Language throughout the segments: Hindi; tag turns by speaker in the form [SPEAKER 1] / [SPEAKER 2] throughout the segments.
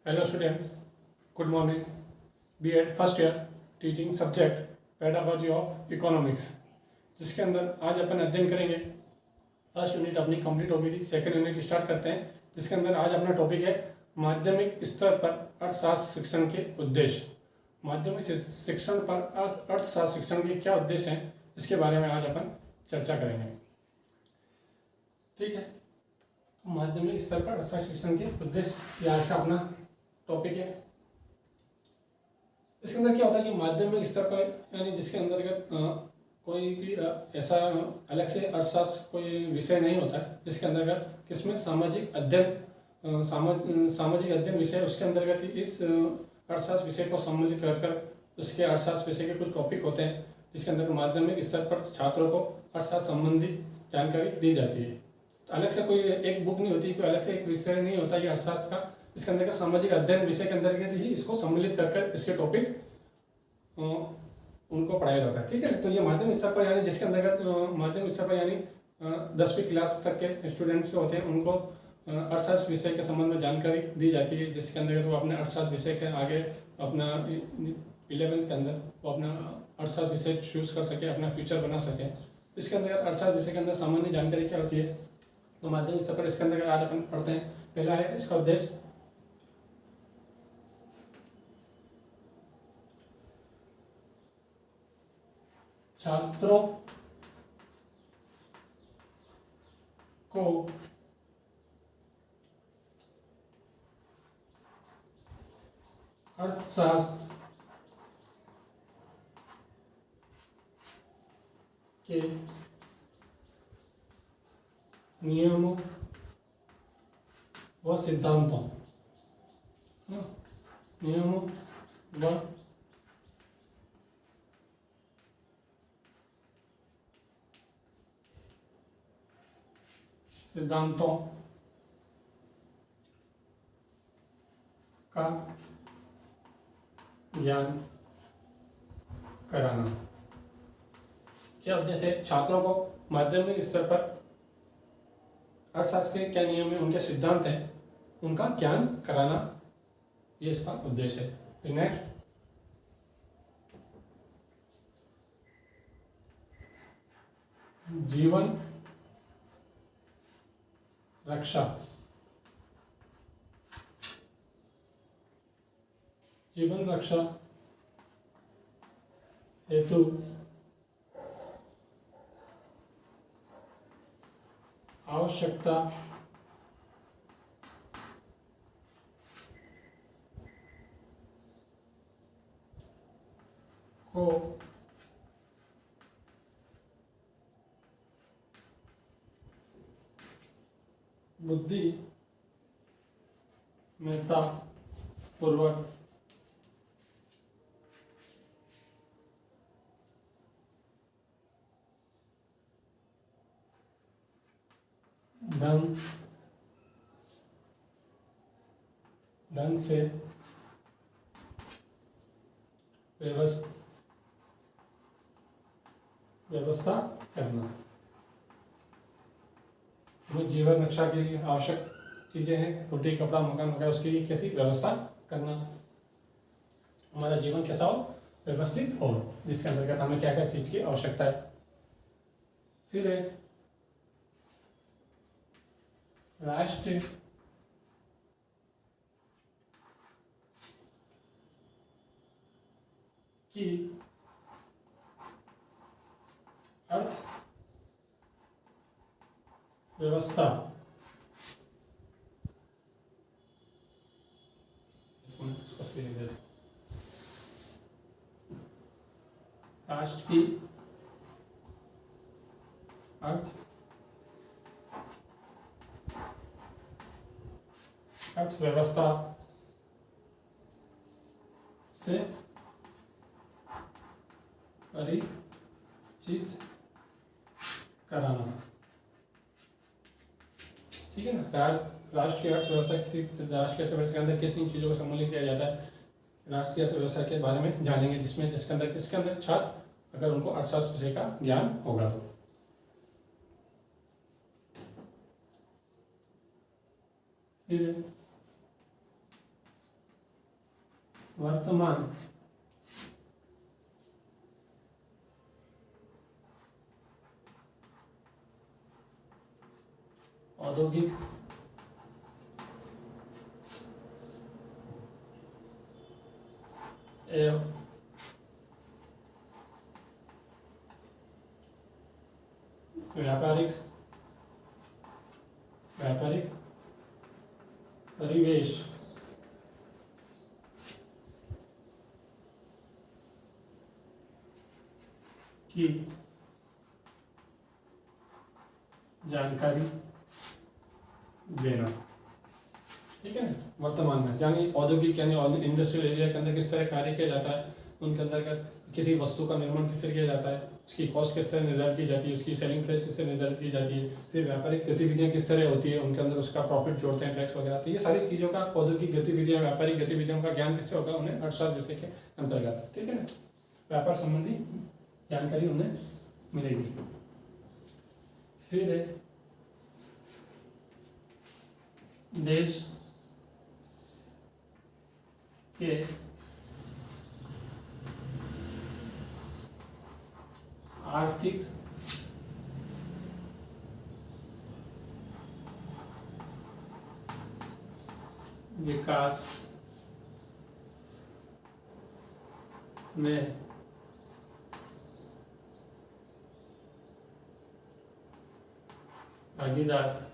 [SPEAKER 1] Hello student, good morning. BEd first year teaching subject pedagogy of economics, जिसके अंदर आज अपन अध्ययन करेंगे। फर्स्ट यूनिट अपनी कंप्लीट हो गई थी, सेकंड यूनिट स्टार्ट करते हैं, जिसके अंदर आज अपना टॉपिक है माध्यमिक स्तर पर अर्थशास्त्र शिक्षण के उद्देश्य। माध्यमिक शिक्षण पर अर्थशास्त्र शिक्षण के क्या उद्देश्य हैं, इसके बारे में आज अपन चर्चा करेंगे। ठीक है, माध्यमिक स्तर पर अर्थशास्त्र शिक्षण के उद्देश्य ये आज का अपना टॉपिक है। इसके अंदर क्या होता है कि माध्यमिक स्तर पर यानी जिसके अंतर्गत कोई भी ऐसा अलग से अर्थशास्त्र कोई विषय नहीं होता है, जिसके अंतर्गत किसमें सामाजिक अध्ययन सामाजिक अध्ययन विषय, उसके अंतर्गत ही इस अर्थशास्त्र विषय को सम्मिलित कर उसके अर्थशास्त्र विषय के कुछ टॉपिक होते हैं, जिसके अंदर माध्यमिक स्तर पर छात्रों को अर्थशास्त्र संबंधी जानकारी दी जाती है। तो अलग से कोई एक बुक नहीं होती, कोई अलग से एक विषय नहीं होता ये अर्थशास्त्र का। इसके अंदर का सामाजिक अध्ययन विषय के अंतर्गत ही इसको सम्मिलित कर इसके टॉपिक उनको पढ़ाया जाता है। ठीक है, तो ये माध्यमिक स्तर पर यानी जिसके अंतर्गत माध्यमिक स्तर पर यानी 10वीं क्लास तक के स्टूडेंट्स जो होते हैं उनको अर्थशास्त्र विषय के संबंध में जानकारी दी जाती है, जिसके अंतर्गत वो अपने अर्थशास्त्र विषय के आगे अपना 11वीं के अंदर वो अपना अर्थशास्त्र विषय चूज कर सके, अपना फ्यूचर बना सके। इसके अंतर्गत अर्थशास्त्र विषय के अंदर सामान्य जानकारी क्या होती है, तो माध्यमिक स्तर पर इसके अंतर्गत आज अपन पढ़ते हैं। पहला है इसका उद्देश्य, छात्रों को अर्थशास्त्र के नियमों व सिद्धांतों नियमों व सिद्धांतों का ज्ञान कराना। क्या उद्देश्य है? छात्रों को माध्यमिक स्तर पर अर्थशास्त्र के क्या नियम है, उनके सिद्धांत हैं, उनका ज्ञान कराना, ये इसका उद्देश्य है। नेक्स्ट, जीवन रक्षा, जीवन रक्षा हेतु आवश्यकता को बुद्धिमत्ता पूर्वक ढंग से व्यवस्था करना। हमें जीवन रक्षा के लिए आवश्यक चीजें हैं, रोटी कपड़ा मकान वगैरह, उसके लिए कैसी व्यवस्था करना, हमारा जीवन कैसा हो, व्यवस्थित हो, जिसके अंतर्गत हमें क्या क्या चीज की आवश्यकता है। फिर है राष्ट्र की अर्थव्यवस्था राष्ट्र की अर्थव्यवस्था से परिचित कराना। ठीक है ना, राष्ट्र की अर्थव्यवस्था के अंदर किस किन चीजों को सम्मिलित किया जाता है, राष्ट्र की अर्थव्यवस्था के बारे में जानेंगे, जिसके अंदर छात्र अगर उनको अर्थशास्त्र विषय का ज्ञान होगा तो। फिर वर्तमान औद्योगिक एवं व्यापारिक परिवेश की जानकारी देना। ठीक है ना, वर्तमान में यानी औद्योगिक यानी इंडस्ट्रियल एरिया के अंदर किस तरह कार्य किया जाता है, उनके अंदर किसी वस्तु का निर्माण किस तरह किया जाता है, उसकी कॉस्ट किस तरह निर्धारित की जाती है, उसकी सेलिंग प्राइस किस तरह निर्धारित की जाती है, फिर व्यापारिक गतिविधियां किस तरह होती है, उनके अंदर उसका प्रॉफिट जोड़ते हैं, टैक्स वगैरह। तो ये सारी चीज़ों का औद्योगिक गतिविधियां, व्यापारिक गतिविधियों का ज्ञान किससे होगा, उन्हें अर्थशास्त्र विषय के अंतर्गत। ठीक है ना, व्यापार संबंधी जानकारी उन्हें मिलेगी। फिर देश के आर्थिक विकास में भागीदार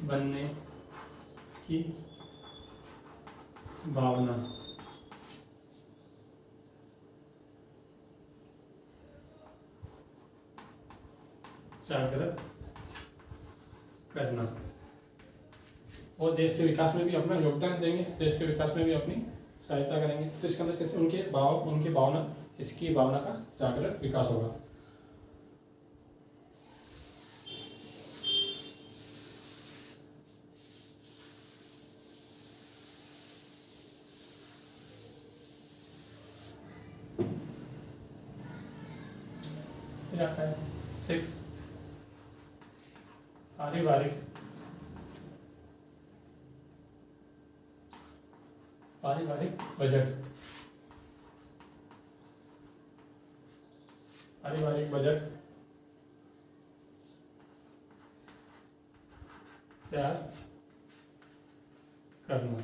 [SPEAKER 1] बनने की भावना जागृत करना, और देश के विकास में भी अपना योगदान देंगे, देश के विकास में भी अपनी सहायता करेंगे। तो इसके अंदर कैसे उनकी भावना, इसकी भावना का जागृत विकास होगा। फिर आता है 6 पारिवारिक बजट। पारिवारिक बजट तैयार करना।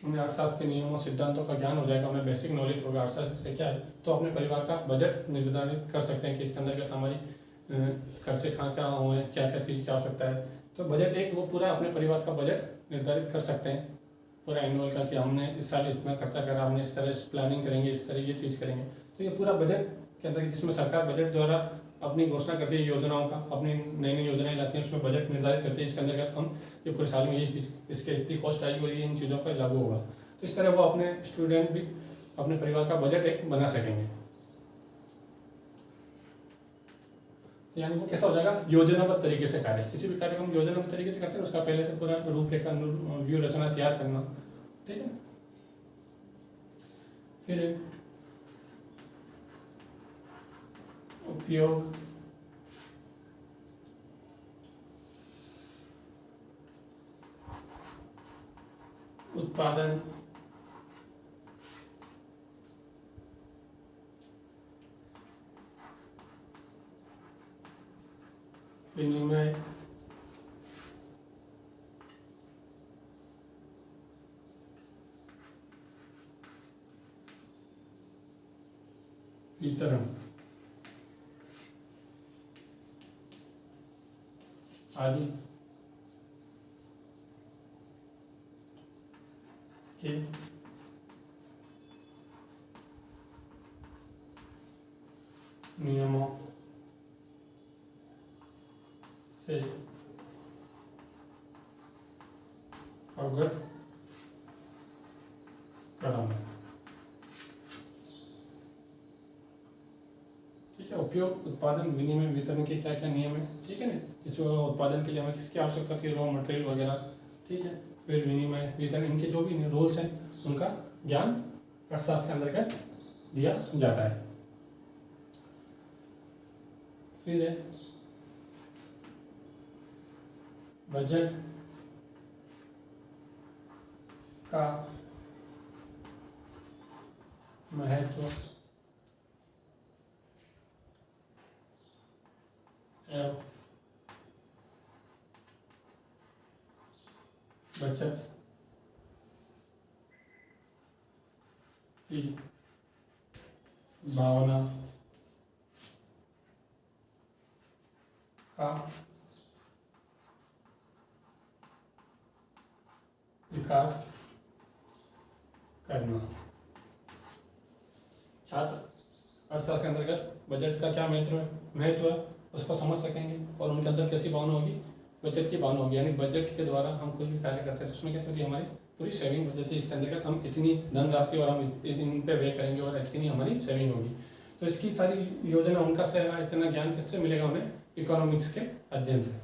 [SPEAKER 1] उन्हें अर्थशास्त्र के नियमों सिद्धांतों का ज्ञान हो जाएगा, उन्हें बेसिक नॉलेज होगा अर्थशास्त्र से क्या है, तो अपने परिवार का बजट निर्धारित कर सकते हैं कि इसके अंतर्गत हमारी खर्चे कहाँ हुए, क्या क्या चीज़ की आवश्यकता है। तो बजट एक वो पूरा अपने परिवार का बजट निर्धारित कर सकते हैं पूरा एनुअल का, कि हमने इस साल इतना खर्चा करा, हमने इस तरह प्लानिंग करेंगे, इस तरह ये चीज़ करेंगे। तो ये पूरा बजट के अंदर, जिसमें सरकार बजट द्वारा अपनी घोषणा करती है योजनाओं का, अपनी नई नई योजनाएं लाती है, उसमें बजट निर्धारित करती है, इसके अंतर्गत हम ये पूरे साल में ये चीज़, इसके इतनी कॉस्ट आएगी और ये इन चीज़ों पर लागू होगा। तो इस तरह वो अपने स्टूडेंट भी अपने परिवार का बजट एक बना सकेंगे। यानी वो कैसा हो जाएगा, योजनाबद्ध तरीके से कार्य। किसी भी कार्य को हम योजनाबद्ध तरीके से करते हैं, उसका पहले से पूरा रूपरेखा व्यू रचना तैयार करना। ठीक है, फिर उपयोग उत्पादन विनिमय वितरण आदि के नियमों से अवगत कराना। ठीक है, उपयोग उत्पादन विनिमय वितरण के क्या क्या नियम है। ठीक है ना, इस उत्पादन के लिए हमें किसकी आवश्यकता थी, रॉ मटेरियल वगैरह। ठीक है, फिर विनिमय वितरण, इनके जो भी रूल्स हैं उनका ज्ञान अर्थशास्त्र के अंतर्गत दिया जाता है। फिर बजट का महत्व एवं बचत की भावना का विकास करना। छात्र अर्थशास्त्र के अंतर्गत बजट का क्या महत्व है उसको समझ सकेंगे और उनके अंदर कैसी भावना होगी, बचत की भावना होगी। यानी बजट के द्वारा हम कोई भी कार्य करते हैं तो उसमें कैसे होती है, हमारी पूरी सेविंग हो जाती है। इसके अंतर्गत हम इतनी धनराशि और हम इन पे व्यय करेंगे और इतनी हमारी सेविंग होगी। तो इसकी सारी योजना उनका से इतना ज्ञान किससे मिलेगा हमें, इकोनॉमिक्स के अध्ययन से।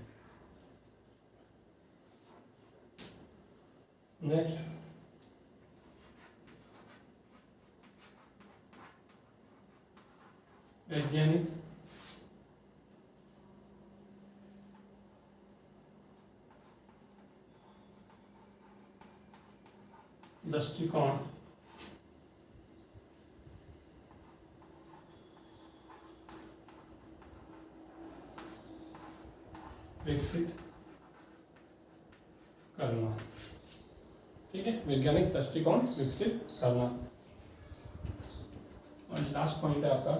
[SPEAKER 1] नेक्स्ट, वैज्ञानिक दृष्टिकोण विकसित करना। ठीक है, वैज्ञानिक दृष्टिकोण विकसित करना। और लास्ट पॉइंट है आपका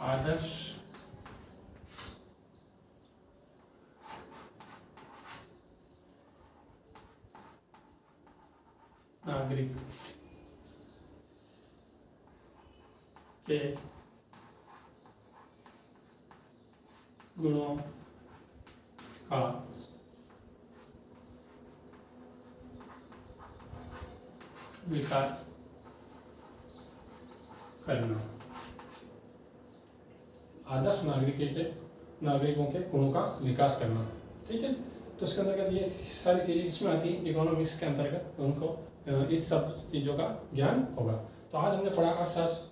[SPEAKER 1] आदर्श नागरिक के गुणों का विकास करना। आदर्श नागरिकों के गुणों का विकास करना। ठीक है, तो इसके अंतर्गत ये सारी चीज़ें इसमें आती हैं। इकोनॉमिक्स के अंतर्गत उनको इस सब चीज़ों का ज्ञान होगा। तो आज हमने पढ़ा अर्थशास्त्र,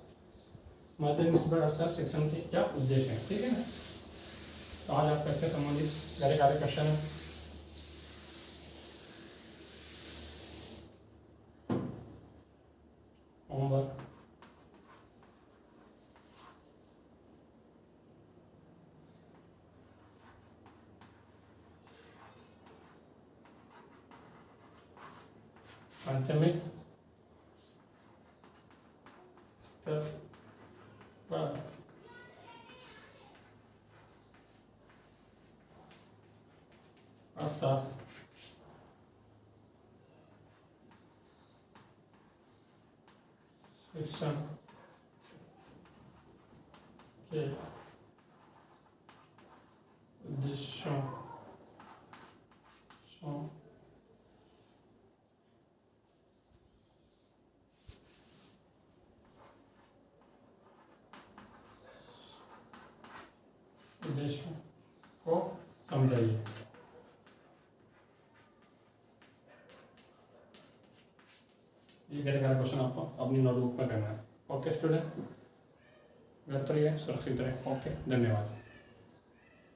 [SPEAKER 1] माध्यमिक अर्थशास्त्र शिक्षण के क्या उद्देश्य हैं। ठीक है ना, तो आज आपका इससे संबंधित सारे कार्य क्वेश्चन है। होमवर्क माध्यमिक स्तर पर अर्थशास्त्र शिक्षण के उद्देश्यों को समझाइए। ये कैटेगरी क्वेश्चन आपको अपनी नोटबुक में करना है। ओके स्टूडेंट, घर पर रहिए, सुरक्षित रहे। ओके, धन्यवाद।